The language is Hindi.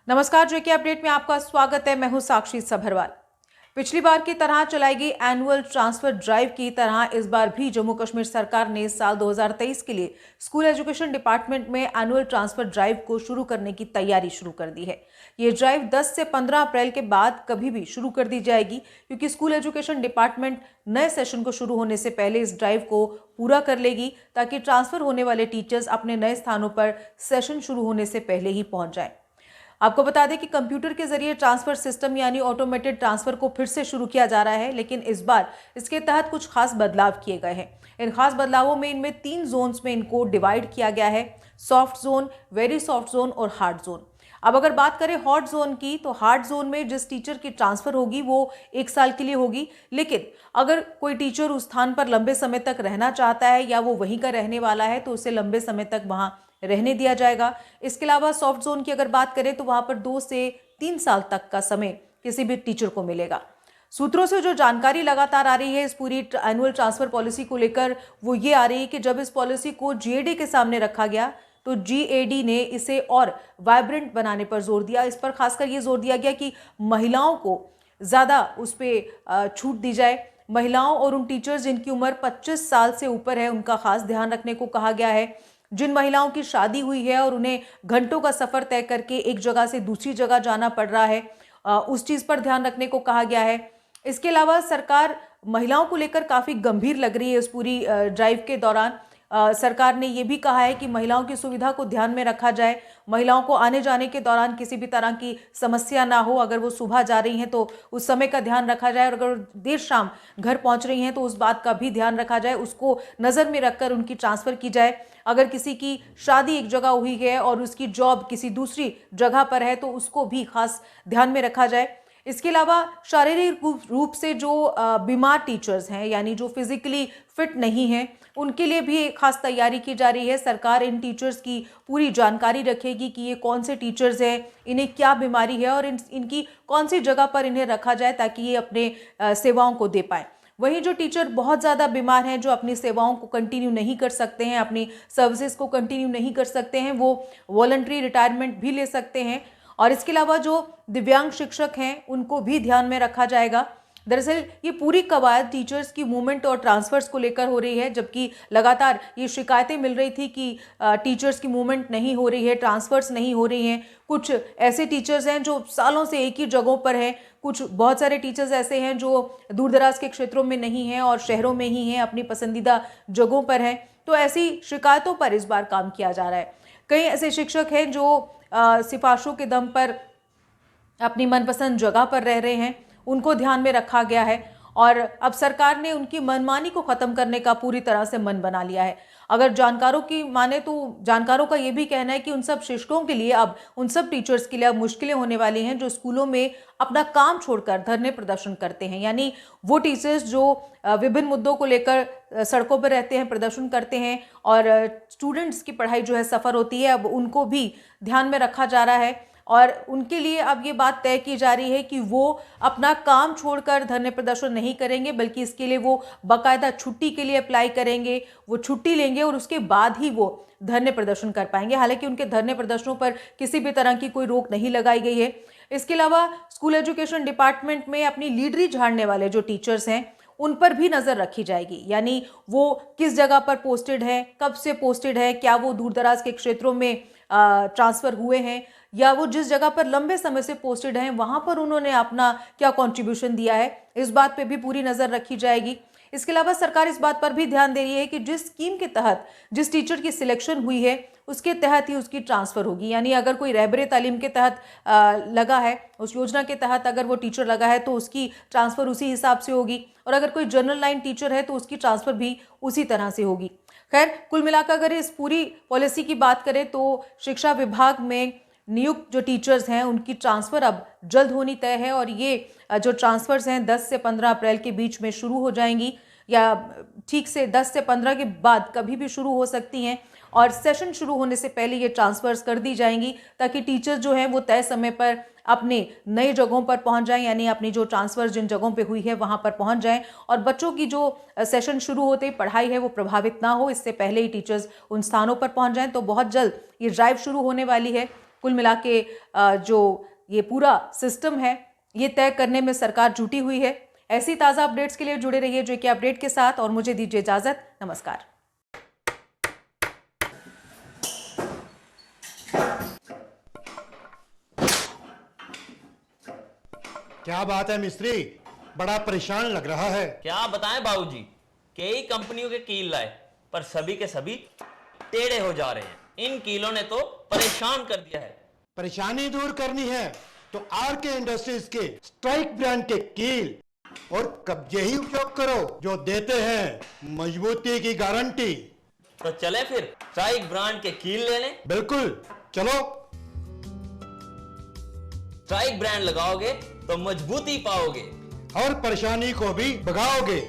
नमस्कार, जेके अपडेट में आपका स्वागत है। मैं हूं साक्षी सभरवाल। पिछली बार की तरह चलाई गई एनुअल ट्रांसफर ड्राइव की तरह इस बार भी जम्मू कश्मीर सरकार ने साल 2023 के लिए स्कूल एजुकेशन डिपार्टमेंट में एनुअल ट्रांसफर ड्राइव को शुरू करने की तैयारी शुरू कर दी है। ये ड्राइव 10 से 15 अप्रैल के बाद कभी भी शुरू कर दी जाएगी, क्योंकि स्कूल एजुकेशन डिपार्टमेंट नए सेशन को शुरू होने से पहले इस ड्राइव को पूरा कर लेगी, ताकि ट्रांसफर होने वाले टीचर्स अपने नए स्थानों पर सेशन शुरू होने से पहले ही पहुंच जाएं। आपको बता दें कि कंप्यूटर के जरिए ट्रांसफर सिस्टम यानी ऑटोमेटेड ट्रांसफर को फिर से शुरू किया जा रहा है, लेकिन इस बार इसके तहत कुछ खास बदलाव किए गए हैं। इन खास बदलावों में इनमें 3 जोन्स में इनको डिवाइड किया गया है: soft zone, very soft zone और हार्ड जोन। अब अगर बात करें हॉट जोन की, तो हार्ड जोन में जिस टीचर की ट्रांसफर होगी वो 1 साल के लिए होगी, लेकिन अगर कोई टीचर उस स्थान पर लंबे समय तक रहना चाहता है या वो वहीं का रहने वाला है तो उसे लंबे समय तक वहां रहने दिया जाएगा। इसके अलावा सॉफ्ट जोन की अगर बात करें तो वहां पर 2 से 3 साल तक का समय किसी भी टीचर को मिलेगा। सूत्रों से जो जानकारी लगातार आ रही है इस पूरी एनुअल ट्रांसफर पॉलिसी को लेकर, वो ये आ रही है कि जब इस पॉलिसी को जीएडी के सामने रखा गया तो जीएडी ने इसे और वाइब्रेंट बनाने पर जोर दिया। इस पर खासकर ये जोर दिया गया कि महिलाओं को ज़्यादा उस पर छूट दी जाए। महिलाओं और उन टीचर्स जिनकी उम्र 25 साल से ऊपर है उनका खास ध्यान रखने को कहा गया है। जिन महिलाओं की शादी हुई है और उन्हें घंटों का सफर तय करके एक जगह से दूसरी जगह जाना पड़ रहा है, उस चीज पर ध्यान रखने को कहा गया है। इसके अलावा सरकार महिलाओं को लेकर काफी गंभीर लग रही है। इस पूरी ड्राइव के दौरान सरकार ने यह भी कहा है कि महिलाओं की सुविधा को ध्यान में रखा जाए। महिलाओं को आने जाने के दौरान किसी भी तरह की समस्या ना हो। अगर वो सुबह जा रही हैं तो उस समय का ध्यान रखा जाए, और अगर देर शाम घर पहुंच रही हैं तो उस बात का भी ध्यान रखा जाए, उसको नज़र में रखकर उनकी ट्रांसफ़र की जाए। अगर किसी की शादी एक जगह हुई है और उसकी जॉब किसी दूसरी जगह पर है तो उसको भी खास ध्यान में रखा जाए। इसके अलावा शारीरिक रूप से जो बीमार टीचर्स हैं, यानी जो फिजिकली फिट नहीं हैं, उनके लिए भी एक खास तैयारी की जा रही है। सरकार इन टीचर्स की पूरी जानकारी रखेगी कि ये कौन से टीचर्स हैं, इन्हें क्या बीमारी है और इनकी कौन सी जगह पर इन्हें रखा जाए ताकि ये अपने सेवाओं को दे पाएँ। वहीं जो टीचर बहुत ज़्यादा बीमार हैं, जो अपनी सेवाओं को कंटिन्यू नहीं कर सकते हैं, अपनी सर्विसेज को कंटिन्यू नहीं कर सकते हैं, वो वॉलंटरी रिटायरमेंट भी ले सकते हैं। और इसके अलावा जो दिव्यांग शिक्षक हैं उनको भी ध्यान में रखा जाएगा। दरअसल ये पूरी कवायद टीचर्स की मूवमेंट और ट्रांसफर्स को लेकर हो रही है, जबकि लगातार ये शिकायतें मिल रही थी कि टीचर्स की मूवमेंट नहीं हो रही है, ट्रांसफर्स नहीं हो रही हैं। कुछ ऐसे टीचर्स हैं जो सालों से एक ही जगहों पर हैं, कुछ बहुत सारे टीचर्स ऐसे हैं जो दूर दराज के क्षेत्रों में नहीं हैं और शहरों में ही हैं, अपनी पसंदीदा जगहों पर हैं। तो ऐसी शिकायतों पर इस बार काम किया जा रहा है। कई ऐसे शिक्षक हैं जो सिफारिशों के दम पर अपनी मनपसंद जगह पर रह रहे हैं, उनको ध्यान में रखा गया है और अब सरकार ने उनकी मनमानी को ख़त्म करने का पूरी तरह से मन बना लिया है। अगर जानकारों की माने तो जानकारों का ये भी कहना है कि उन सब शिक्षकों के लिए, अब उन सब टीचर्स के लिए अब मुश्किलें होने वाली हैं जो स्कूलों में अपना काम छोड़कर धरने प्रदर्शन करते हैं। यानी वो टीचर्स जो विभिन्न मुद्दों को लेकर सड़कों पर रहते हैं, प्रदर्शन करते हैं और स्टूडेंट्स की पढ़ाई जो है सफ़र होती है, अब उनको भी ध्यान में रखा जा रहा है। और उनके लिए अब ये बात तय की जा रही है कि वो अपना काम छोड़कर धरने प्रदर्शन नहीं करेंगे, बल्कि इसके लिए वो बाकायदा छुट्टी के लिए अप्लाई करेंगे, वो छुट्टी लेंगे और उसके बाद ही वो धरने प्रदर्शन कर पाएंगे। हालांकि उनके धरने प्रदर्शनों पर किसी भी तरह की कोई रोक नहीं लगाई गई है। इसके अलावा स्कूल एजुकेशन डिपार्टमेंट में अपनी लीडरी झाड़ने वाले जो टीचर्स हैं उन पर भी नज़र रखी जाएगी। यानी वो किस जगह पर पोस्टेड है, कब से पोस्टेड है, क्या वो दूर दराज के क्षेत्रों में ट्रांसफ़र हुए हैं, या वो जिस जगह पर लंबे समय से पोस्टेड हैं वहां पर उन्होंने अपना क्या कंट्रीब्यूशन दिया है, इस बात पे भी पूरी नज़र रखी जाएगी। इसके अलावा सरकार इस बात पर भी ध्यान दे रही है कि जिस स्कीम के तहत जिस टीचर की सिलेक्शन हुई है उसके तहत ही उसकी ट्रांसफ़र होगी। यानी अगर कोई रहबरे तालीम के तहत लगा है, उस योजना के तहत अगर वो टीचर लगा है तो उसकी ट्रांसफ़र उसी हिसाब से होगी, और अगर कोई जनरल लाइन टीचर है तो उसकी ट्रांसफ़र भी उसी तरह से होगी। खैर, कुल मिलाकर अगर इस पूरी पॉलिसी की बात करें तो शिक्षा विभाग में नियुक्त जो टीचर्स हैं उनकी ट्रांसफ़र अब जल्द होनी तय है, और ये जो ट्रांसफ़र्स हैं 10 से 15 अप्रैल के बीच में शुरू हो जाएंगी, या ठीक से 10 से 15 के बाद कभी भी शुरू हो सकती हैं, और सेशन शुरू होने से पहले ये ट्रांसफ़र्स कर दी जाएंगी ताकि टीचर्स जो हैं वो तय समय पर अपने नई जगहों पर पहुंच जाएं, यानी अपनी जो ट्रांसफ़र जिन जगहों पे हुई है वहां पर पहुंच जाएं, और बच्चों की जो सेशन शुरू होते ही पढ़ाई है वो प्रभावित ना हो, इससे पहले ही टीचर्स उन स्थानों पर पहुंच जाएं। तो बहुत जल्द ये ड्राइव शुरू होने वाली है। कुल मिला के जो ये पूरा सिस्टम है ये तय करने में सरकार जुटी हुई है। ऐसी ताज़ा अपडेट्स के लिए जुड़े रहिए जेके अपडेट के साथ और मुझे दीजिए इजाजत। नमस्कार। क्या बात है मिस्त्री, बड़ा परेशान लग रहा है। क्या बताएं बाबूजी, कई कंपनियों के कील लाए पर सभी के सभी टेढ़े हो जा रहे हैं। इन कीलों ने तो परेशान कर दिया है। परेशानी दूर करनी है तो आरके इंडस्ट्रीज के स्ट्राइक ब्रांड के कील और कब्जे ही उपयोग करो, जो देते हैं मजबूती की गारंटी। तो चले फिर स्ट्राइक ब्रांड के कील ले लें। बिल्कुल, चलो। स्ट्राइक ब्रांड लगाओगे तो मजबूती पाओगे और परेशानी को भी भगाओगे।